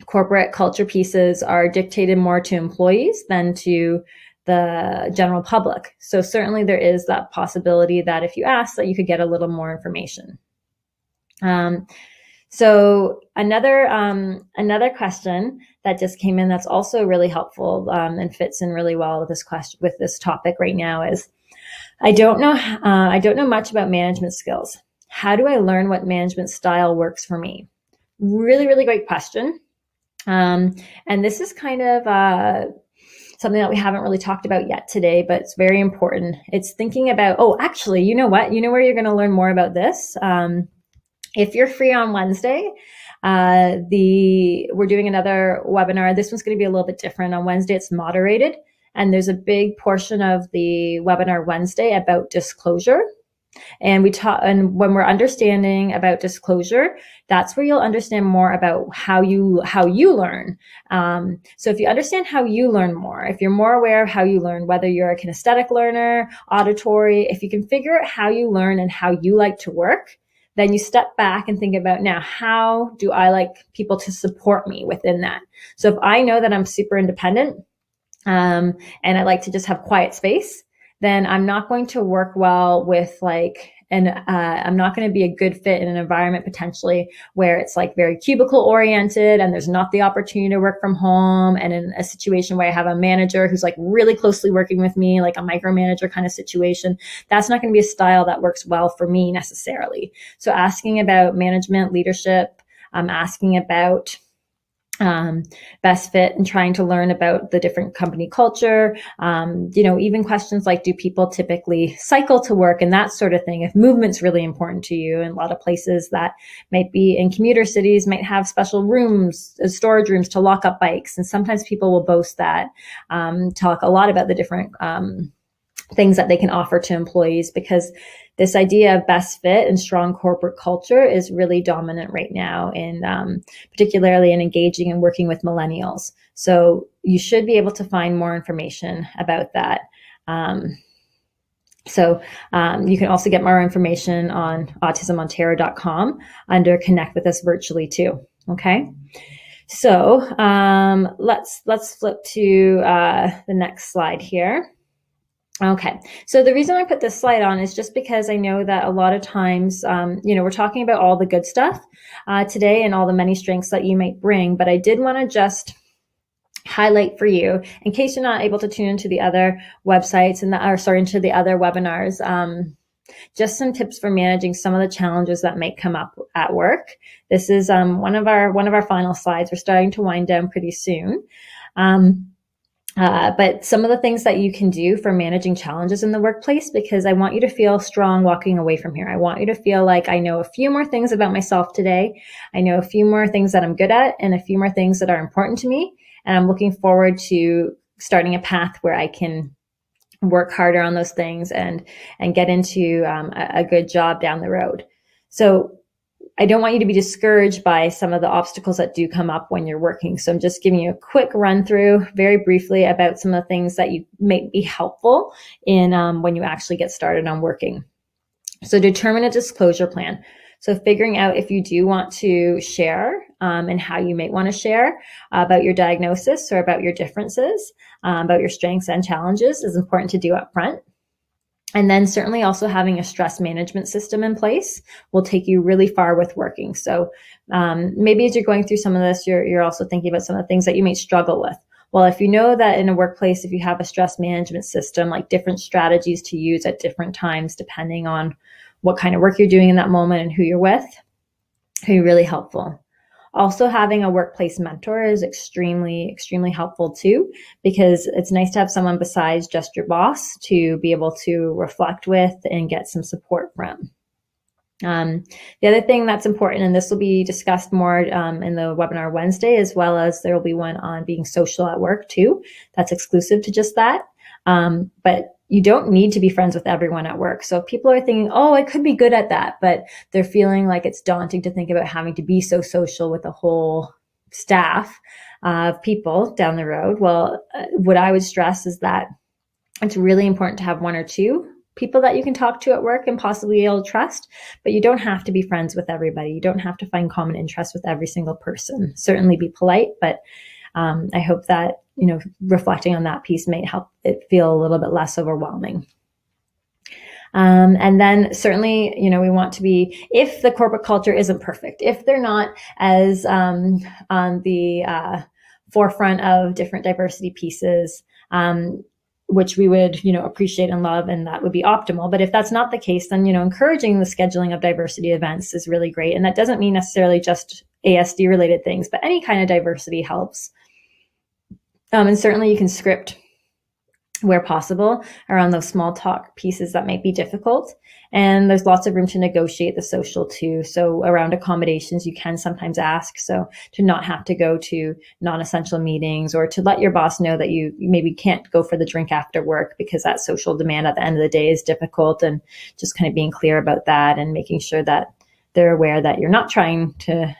corporate culture pieces are dictated more to employees than to the general public. So certainly there is that possibility that if you ask, that you could get a little more information. So another question that just came in that's also really helpful and fits in really well with this question, with this topic right now, is I don't know much about management skills. How do I learn what management style works for me? Really, really great question. And this is kind of something that we haven't really talked about yet today, but it's very important. It's thinking about, actually, you know what? You know where you're going to learn more about this? If you're free on Wednesday, we're doing another webinar. This one's going to be a little bit different. On Wednesday, it's moderated, and there's a big portion of the webinar Wednesday about disclosure. And and when we're understanding about disclosure, that's where you'll understand more about how you learn. So if you understand how you learn more, if you're more aware of how you learn, whether you're a kinesthetic learner, auditory, if you can figure out how you learn and how you like to work, then you step back and think about, now, how do I like people to support me within that? So if I know that I'm super independent, and I like to just have quiet space, then I'm not going to work well with I'm not going to be a good fit in an environment potentially where it's like very cubicle oriented and there's not the opportunity to work from home, and in a situation where I have a manager who's like really closely working with me, like a micromanager kind of situation. That's not going to be a style that works well for me necessarily. So asking about management, leadership, asking about best fit, and trying to learn about the different company culture. Even questions like, do people typically cycle to work, and that sort of thing. If movement's really important to you, and a lot of places that might be in commuter cities might have special rooms, storage rooms to lock up bikes. And sometimes people will boast that, talk a lot about the different things that they can offer to employees, because this idea of best fit and strong corporate culture is really dominant right now, and particularly in engaging and working with millennials. So you should be able to find more information about that. You can also get more information on autismontario.com under Connect with Us virtually too. Okay. So let's flip to the next slide here. Okay. So the reason I put this slide on is just because I know that a lot of times, we're talking about all the good stuff today and all the many strengths that you might bring, but I did want to just highlight for you, in case you're not able to tune into the other websites into the other webinars, just some tips for managing some of the challenges that might come up at work. This is one of our final slides. We're starting to wind down pretty soon. But some of the things that you can do for managing challenges in the workplace, because I want you to feel strong walking away from here. I want you to feel like I know a few more things about myself today. I know a few more things that I'm good at and a few more things that are important to me. And I'm looking forward to starting a path where I can work harder on those things and get into a good job down the road. So I don't want you to be discouraged by some of the obstacles that do come up when you're working. So I'm just giving you a quick run through very briefly about some of the things that you may be helpful in when you actually get started on working. So determine a disclosure plan. So figuring out if you do want to share and how you might want to share about your diagnosis or about your differences, about your strengths and challenges is important to do up front. And then certainly also having a stress management system in place will take you really far with working. So maybe as you're going through some of this, you're also thinking about some of the things that you may struggle with. Well, if you know that in a workplace, if you have a stress management system, like different strategies to use at different times, depending on what kind of work you're doing in that moment and who you're with, can be really helpful. Also, having a workplace mentor is extremely, extremely helpful too, because it's nice to have someone besides just your boss to be able to reflect with and get some support from. The other thing that's important, and this will be discussed more in the webinar Wednesday, as well as there will be one on being social at work too. That's exclusive to just that. But you don't need to be friends with everyone at work. So if people are thinking, oh, I could be good at that, but they're feeling like it's daunting to think about having to be so social with a whole staff of people down the road. Well, what I would stress is that it's really important to have one or two people that you can talk to at work and possibly be able to trust, but you don't have to be friends with everybody. You don't have to find common interests with every single person. Certainly be polite, but I hope that, reflecting on that piece may help it feel a little bit less overwhelming. And then certainly, we want to be, if the corporate culture isn't perfect, if they're not as on the forefront of different diversity pieces, which we would, appreciate and love, and that would be optimal. But if that's not the case, then, encouraging the scheduling of diversity events is really great. And that doesn't mean necessarily just ASD related things, but any kind of diversity helps. And certainly you can script where possible around those small talk pieces that might be difficult. And there's lots of room to negotiate the social too. So around accommodations, you can sometimes ask. So to not have to go to non-essential meetings, or to let your boss know that you maybe can't go for the drink after work because that social demand at the end of the day is difficult, and just kind of being clear about that and making sure that they're aware that you're not trying to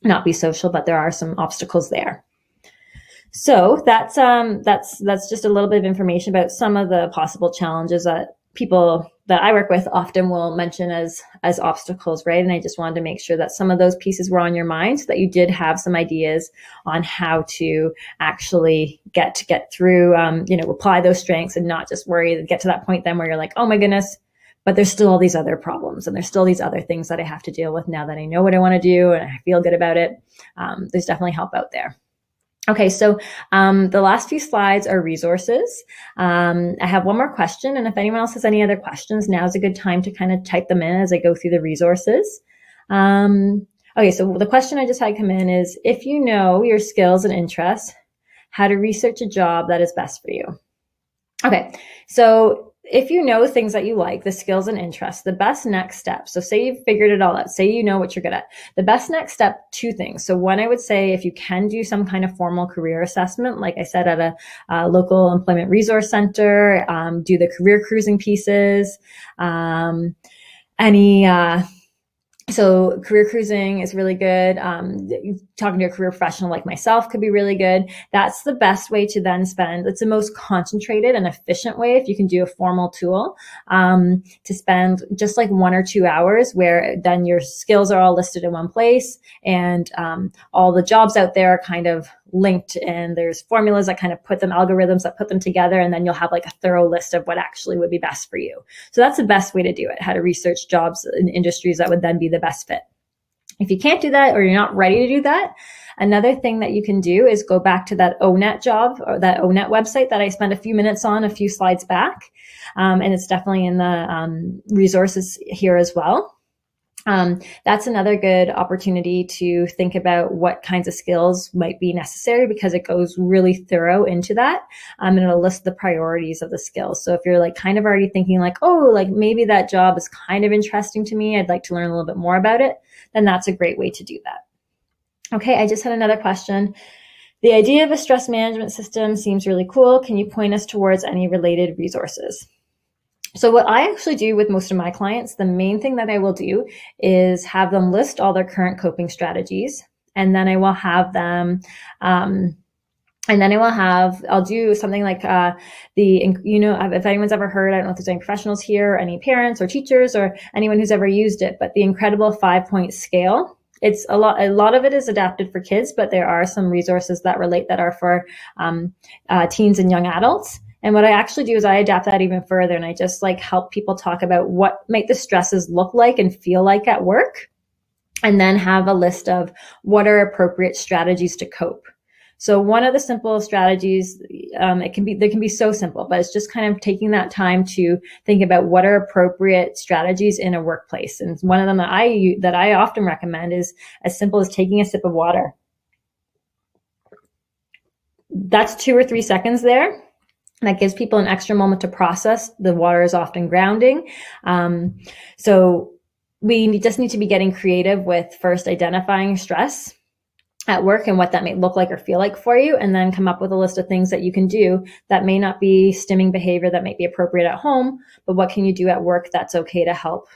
not be social, but there are some obstacles there. So that's just a little bit of information about some of the possible challenges that people that I work with often will mention as obstacles, right? And I just wanted to make sure that some of those pieces were on your mind, so that you did have some ideas on how to actually get through, apply those strengths and not just worry and get to that point then where you're like, oh my goodness, but there's still all these other problems and there's still these other things that I have to deal with now that I know what I want to do and I feel good about it. There's definitely help out there. Okay, so the last few slides are resources. I have one more question, and if anyone else has any other questions, now's a good time to kind of type them in as I go through the resources. Okay, so the question I just had come in is, if you know your skills and interests, how to research a job that is best for you. Okay, so if you know things that you like, the skills and interests, the best next step. So say you've figured it all out, say you know what you're good at. The best next step, two things. So one, I would say if you can do some kind of formal career assessment, like I said, at a local employment resource center, do the career cruising pieces, so career cruising is really good. Talking to a career professional like myself could be really good. That's the best way to then spend. It's the most concentrated and efficient way, if you can do a formal tool, to spend just like 1 or 2 hours, where then your skills are all listed in one place, and all the jobs out there are kind of linked, and there's formulas that kind of put them, algorithms that put them together, and then you'll have like a thorough list of what actually would be best for you. So that's the best way to do it, how to research jobs in industries that would then be the best fit. If you can't do that, or you're not ready to do that, another thing that you can do is go back to that ONET job, or that ONET website that I spent a few minutes on a few slides back. And it's definitely in the resources here as well. That's another good opportunity to think about what kinds of skills might be necessary, because it goes really thorough into that. And it'll list the priorities of the skills. So if you're like kind of already thinking like, oh, like maybe that job is kind of interesting to me, I'd like to learn a little bit more about it, then that's a great way to do that. Okay, I just had another question. The idea of a stress management system seems really cool. Can you point us towards any related resources? So what I actually do with most of my clients, the main thing that I will do is have them list all their current coping strategies. And then I will have them, I'll do something like if anyone's ever heard, I don't know if there's any professionals here, or any parents or teachers or anyone who's ever used it, but the incredible 5-point scale. It's a lot of it is adapted for kids, but there are some resources that relate that are for teens and young adults. And what I actually do is I adapt that even further, and I just like help people talk about what might the stresses look like and feel like at work, and then have a list of what are appropriate strategies to cope. So one of the simple strategies, they can be so simple, but it's just kind of taking that time to think about what are appropriate strategies in a workplace. And one of them that I often recommend is as simple as taking a sip of water. That's 2 or 3 seconds there. That gives people an extra moment to process. The water is often grounding. So we just need to be getting creative with first identifying stress at work and what that may look like or feel like for you, and then come up with a list of things that you can do that may not be stimming behavior that might be appropriate at home, but what can you do at work that's okay to help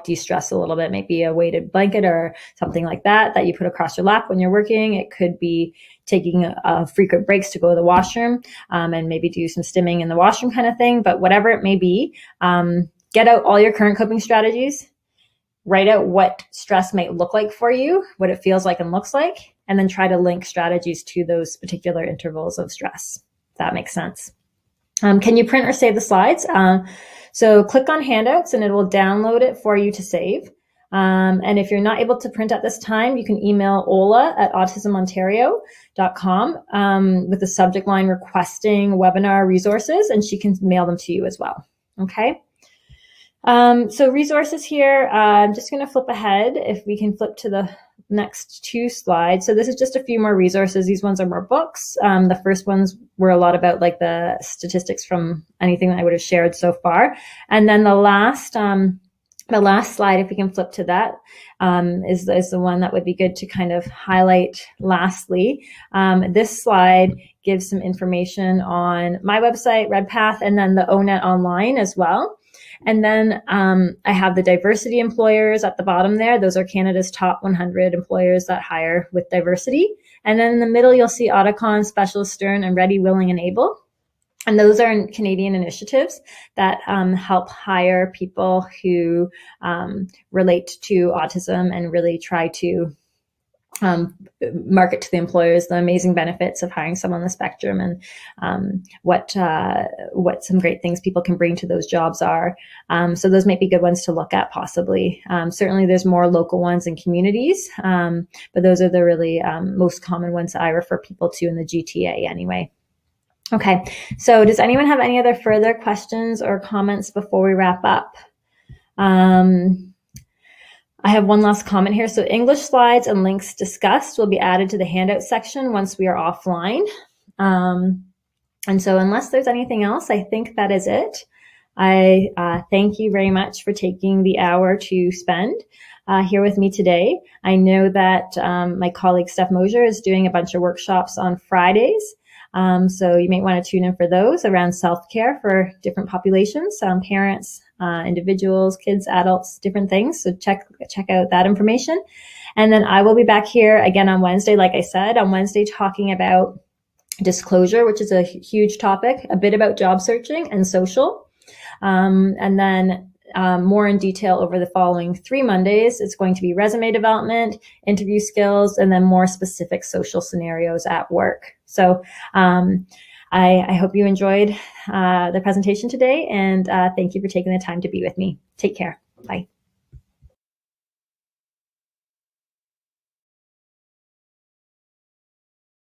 de-stress a little bit. Maybe a weighted blanket or something like that you put across your lap when you're working. It could be taking frequent breaks to go to the washroom, and maybe do some stimming in the washroom kind of thing. But whatever it may be, get out all your current coping strategies, write out what stress might look like for you, what it feels like and looks like, and then try to link strategies to those particular intervals of stress. If that makes sense. Can you print or save the slides? So click on handouts and it will download it for you to save. And if you're not able to print at this time, you can email Ola at autismontario.com with the subject line requesting webinar resources, and she can mail them to you as well. Okay. So resources here, I'm just going to flip ahead. If we can flip to the next 2 slides. So this is just a few more resources. These ones are more books. The first ones were a lot about like the statistics from anything that I would have shared so far. And then the last slide, if we can flip to that, is the one that would be good to kind of highlight lastly. This slide gives some information on my website, RedPath, and then the ONET online as well. And then I have the diversity employers at the bottom there. Those are Canada's top 100 employers that hire with diversity. And then in the middle, you'll see Auticon, Specialist Stern, and Ready, Willing, and Able. And those are Canadian initiatives that help hire people who relate to autism and really try to market to the employers the amazing benefits of hiring someone on the spectrum, and what some great things people can bring to those jobs are. So those might be good ones to look at possibly. Certainly there's more local ones in communities, but those are the really most common ones that I refer people to in the GTA anyway. Okay, so does anyone have any other further questions or comments before we wrap up? I have one last comment here. So English slides and links discussed will be added to the handout section once we are offline. And so unless there's anything else, I think that is it. I thank you very much for taking the hour to spend here with me today. I know that my colleague Steph Mosier is doing a bunch of workshops on Fridays. So you may want to tune in for those around self-care for different populations, parents, individuals, kids, adults, different things. So check out that information. And then I will be back here again on Wednesday, like I said, on Wednesday talking about disclosure, which is a huge topic, a bit about job searching and social. And then more in detail over the following 3 Mondays. It's going to be resume development, interview skills, and then more specific social scenarios at work. So I hope you enjoyed the presentation today, and thank you for taking the time to be with me. Take care. Bye.